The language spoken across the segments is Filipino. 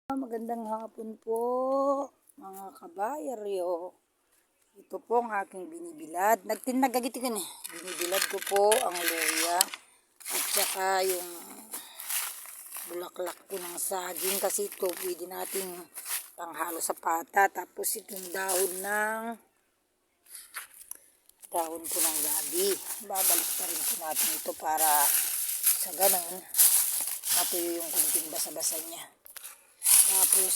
Magandang hapon po mga kabayaryo. Ito po ang aking binibilad. Nagtinagagitin eh. Binibilad ko po ang luya at saka yung bulaklak ko ng saging kasi ito pwede nating panghalo sa pata. Tapos itong dahon po ng gabi. Babalik pa rin po natin ito para sa ganun matuyo yung kunting basa-basa niya. Tapos,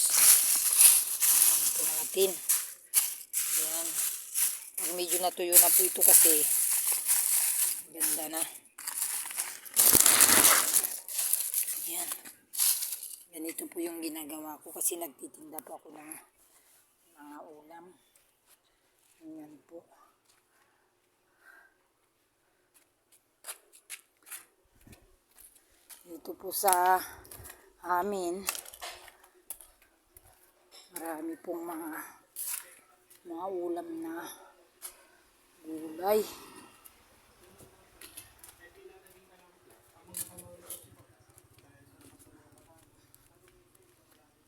ito natin. Ayan. Pag medyo natuyo na po ito kasi, ganda na. Ayan. Ganito po yung ginagawa ko kasi nagtitinda po ako ng mga ulam. Ayan po. Dito po sa amin, marami pong mga ulam na gulay.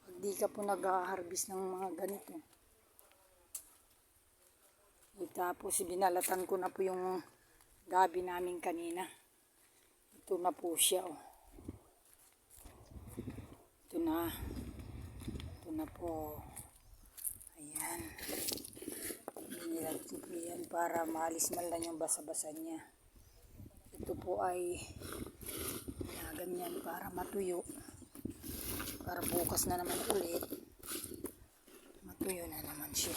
Pag di ka po nag-harvest ng mga ganito, tapos binalatan ko na po yung gabi namin kanina. Ito na po siya, oh. Ito na po. Ayan. Binilad ko po yan para maalis man lang yung basa-basa niya. Ito po ay ganyan para matuyo. Para bukas na naman ulit. Matuyo na naman siya.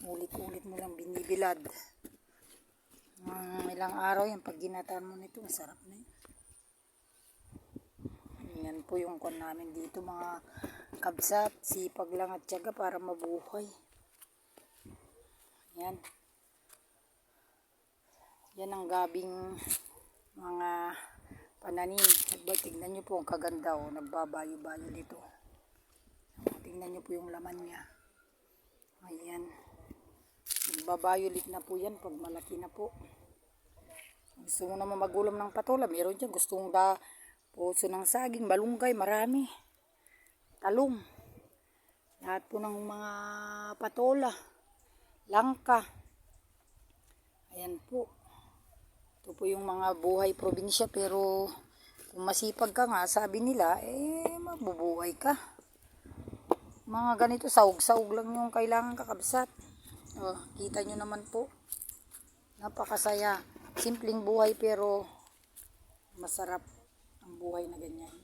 Ulit-ulit mo lang binibilad. Ilang araw yan. Pag ginataan mo nito, masarap na yun. Yan po yung kon namin dito, mga kabsat, sipag lang at tiyaga para mabuhay. Yan. Yan ang gabing mga pananim. Tignan nyo po ang kaganda, oh, nagbabayo-bayo dito. Tignan nyo po yung laman niya. Ayan. Nagbabayolit na po yan pag malaki na po. Gusto mo naman magulam ng patola, meron dyan. Gusto mong puso ng saging, malunggay, marami. Talong. Lahat po ng mga patola. Langka. Ayan po. Ito po yung mga buhay probinsya, pero kung masipag ka nga, sabi nila, mabubuhay ka. Mga ganito, sahog-sahog lang yung kailangan kakabsat. Oh, kita nyo naman po. Napakasaya. Simpleng buhay pero masarap ang buhay na ganyan.